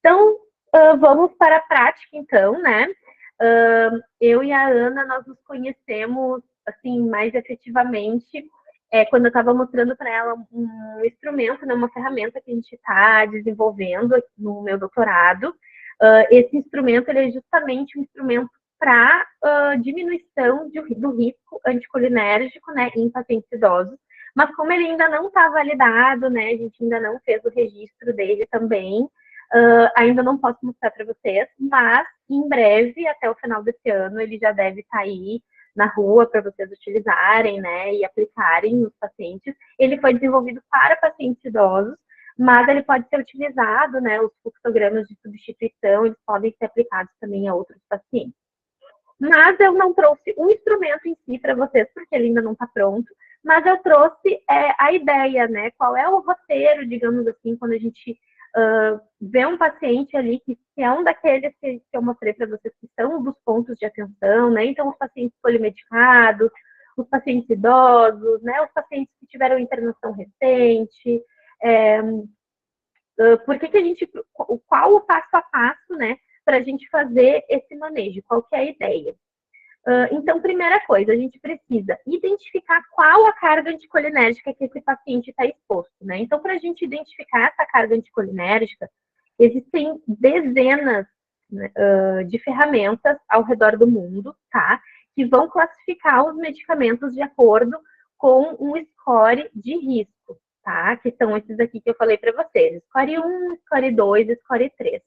Então, vamos para a prática, então, né? Eu e a Ana, nós nos conhecemos, assim, mais efetivamente, quando eu estava mostrando para ela um instrumento, né, uma ferramenta que a gente está desenvolvendo no meu doutorado. Esse instrumento, ele é justamente um instrumento para diminuição do risco anticolinérgico, né, em pacientes idosos. Mas como ele ainda não está validado, né, a gente ainda não fez o registro dele também, ainda não posso mostrar para vocês, mas em breve, até o final desse ano, ele já deve estar aí na rua para vocês utilizarem, né, e aplicarem nos pacientes. Ele foi desenvolvido para pacientes idosos, mas ele pode ser utilizado, né, os fluxogramas de substituição, eles podem ser aplicados também a outros pacientes. Mas eu não trouxe um instrumento em si para vocês, porque ele ainda não está pronto, mas eu trouxe a ideia, né? Qual é o roteiro, digamos assim, quando a gente vê um paciente ali que é um daqueles que eu mostrei para vocês que são dos pontos de atenção, né? Então, os pacientes polimedicados, os pacientes idosos, né? Os pacientes que tiveram internação recente, por que a gente, qual o passo a passo, né? Para a gente fazer esse manejo, qual que é a ideia? Então, primeira coisa, a gente precisa identificar qual a carga anticolinérgica que esse paciente está exposto, né? Então, para a gente identificar essa carga anticolinérgica, existem dezenas, né, de ferramentas ao redor do mundo, tá? Que vão classificar os medicamentos de acordo com um score de risco, tá? Que são esses aqui que eu falei para vocês: score 1, score 2, score 3.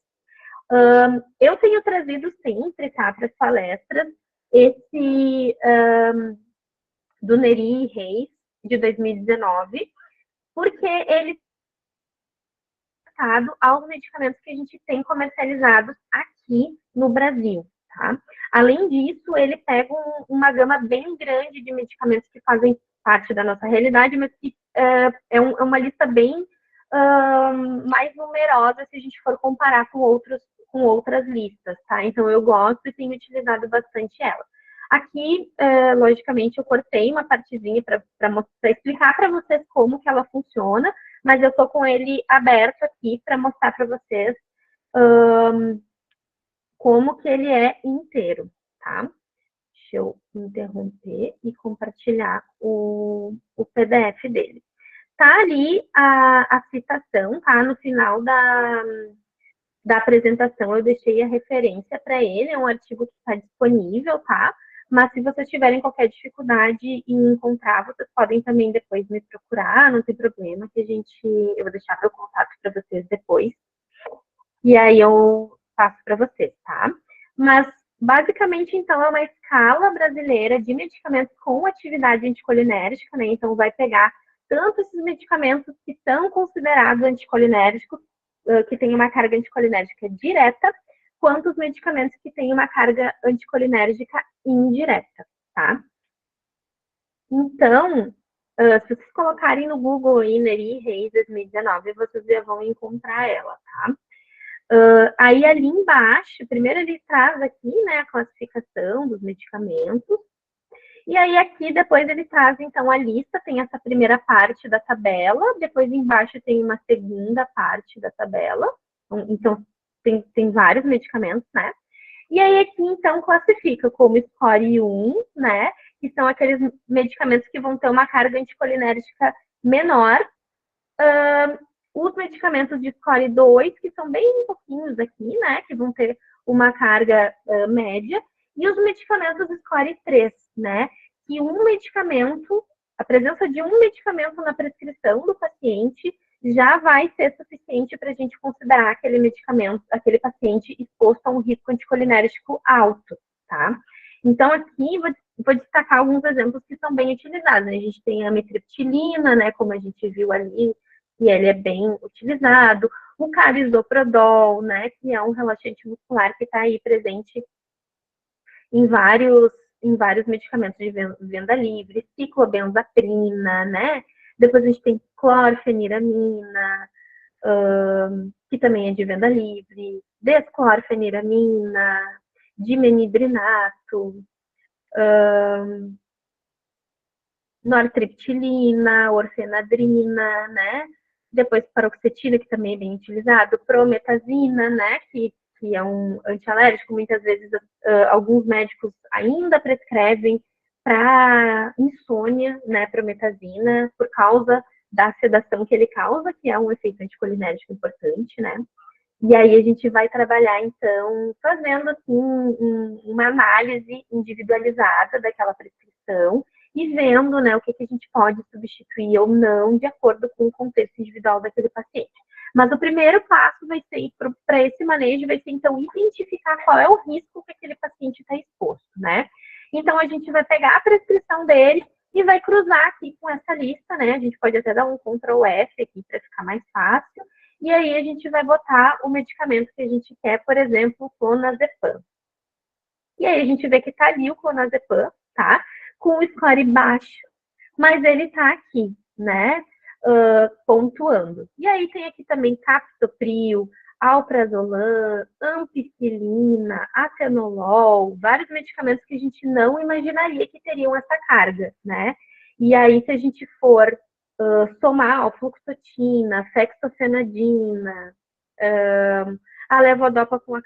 Eu tenho trazido sempre, tá, para as palestras, esse do Neri Reis, de 2019, porque ele é adaptado aos medicamentos que a gente tem comercializados aqui no Brasil, tá? Além disso, ele pega uma gama bem grande de medicamentos que fazem parte da nossa realidade, mas que é uma lista bem mais numerosa se a gente for comparar com outras listas, tá? Então, eu gosto e tenho utilizado bastante ela. Aqui, logicamente, eu cortei uma partezinha para explicar para vocês como que ela funciona, mas eu estou com ele aberto aqui para mostrar para vocês como que ele é inteiro, tá? Deixa eu interromper e compartilhar o PDF dele. Tá ali a citação, tá? No final da apresentação eu deixei a referência para ele, é um artigo que está disponível, tá? Mas se vocês tiverem qualquer dificuldade em encontrar, vocês podem também depois me procurar, não tem problema, que eu vou deixar meu contato para vocês depois. E aí eu passo para vocês, tá? Mas basicamente, então, é uma escala brasileira de medicamentos com atividade anticolinérgica, né? Então vai pegar tanto esses medicamentos que são considerados anticolinérgicos, que têm uma carga anticolinérgica direta, quanto os medicamentos que têm uma carga anticolinérgica indireta, tá? Então, se vocês colocarem no Google aí, Neri Reis 2019, vocês já vão encontrar ela, tá? Aí ali embaixo, primeiro ele traz aqui, né, a classificação dos medicamentos, e aí aqui depois ele traz então a lista, tem essa primeira parte da tabela, depois embaixo tem uma segunda parte da tabela, então tem vários medicamentos, né? E aí aqui então classifica como score 1, né, que são aqueles medicamentos que vão ter uma carga anticolinérgica menor, os medicamentos de score 2, que são bem pouquinhos aqui, né, que vão ter uma carga média, e os medicamentos de score 3, né, que a presença de um medicamento na prescrição do paciente já vai ser suficiente para a gente considerar aquele medicamento, aquele paciente exposto a um risco anticolinérgico alto, tá? Então, aqui vou destacar alguns exemplos que são bem utilizados. A gente tem a amitriptilina, né, como a gente viu ali, que ele é bem utilizado, o carisoprodol, né, que é um relaxante muscular que está aí presente em vários medicamentos de venda livre, ciclobenzaprina, né, depois a gente tem clorfeniramina, que também é de venda livre, desclorfeniramina, dimenidrinato, nortriptilina, orfenadrina, né, depois paroxetina, que também é bem utilizado, prometazina, né, que é um antialérgico, muitas vezes alguns médicos ainda prescrevem para insônia, né, prometazina, por causa da sedação que ele causa, que é um efeito anticolinérgico importante, né? E aí a gente vai trabalhar, então, fazendo assim, uma análise individualizada daquela prescrição e vendo, né, o que a gente pode substituir ou não, de acordo com o contexto individual daquele paciente. Mas o primeiro passo vai ser, para esse manejo, vai ser, então, identificar qual é o risco que aquele paciente está exposto, né? Então, a gente vai pegar a prescrição dele e vai cruzar aqui com essa lista, né? A gente pode até dar um Ctrl F aqui para ficar mais fácil. E aí a gente vai botar o medicamento que a gente quer, por exemplo, o clonazepam. E aí a gente vê que tá ali o clonazepam, tá? Com o score baixo, mas ele tá aqui, né? Pontuando. E aí tem aqui também captopril, alprazolam, ampicilina, atenolol, vários medicamentos que a gente não imaginaria que teriam essa carga, né? E aí, se a gente for somar fluoxetina, fexofenadina, a levodopa com a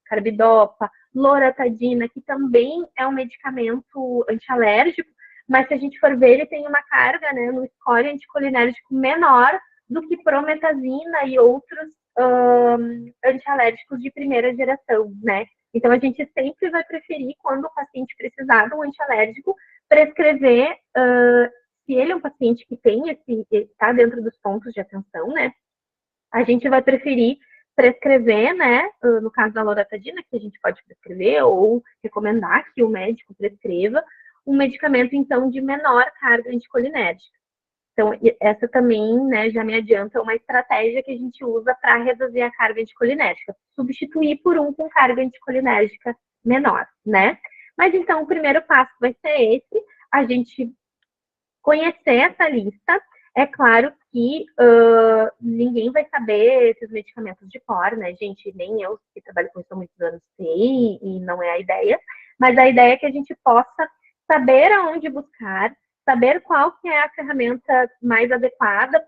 carbidopa, loratadina, que também é um medicamento antialérgico, mas se a gente for ver, ele tem uma carga, né, no score anticolinérgico menor do que prometazina e outros antialérgicos de primeira geração, né? Então, a gente sempre vai preferir, quando o paciente precisar de um antialérgico, prescrever, se ele é um paciente que tem está dentro dos pontos de atenção, né? A gente vai preferir prescrever, né? No caso da loratadina, que a gente pode prescrever ou recomendar que o médico prescreva um medicamento, então, de menor carga anticolinérgica. Então, essa também, né, já me adianta uma estratégia que a gente usa para reduzir a carga anticolinérgica. Substituir por um com carga anticolinérgica menor, né? Mas, então, o primeiro passo vai ser esse, a gente conhecer essa lista. É claro que ninguém vai saber esses medicamentos de cor, né, gente? Nem eu, que trabalho com isso há muitos anos, sei, e não é a ideia. Mas a ideia é que a gente possa saber aonde buscar, saber qual que é a ferramenta mais adequada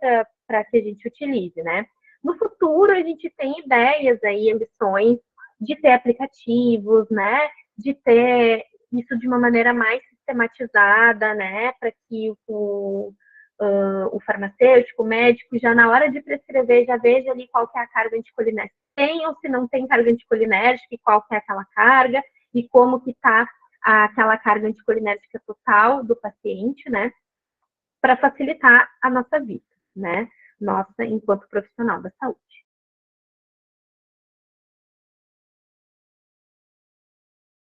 para que a gente utilize, né? No futuro, a gente tem ideias aí, ambições de ter aplicativos, né? De ter isso de uma maneira mais sistematizada, né? Para que o farmacêutico, o médico, já na hora de prescrever, já veja ali qual que é a carga anticolinérgica. Tem ou se não tem carga anticolinérgica, e qual que é aquela carga, e como que está aquela carga anticolinérgica total do paciente, né? Para facilitar a nossa vida, né? Nossa, enquanto profissional da saúde.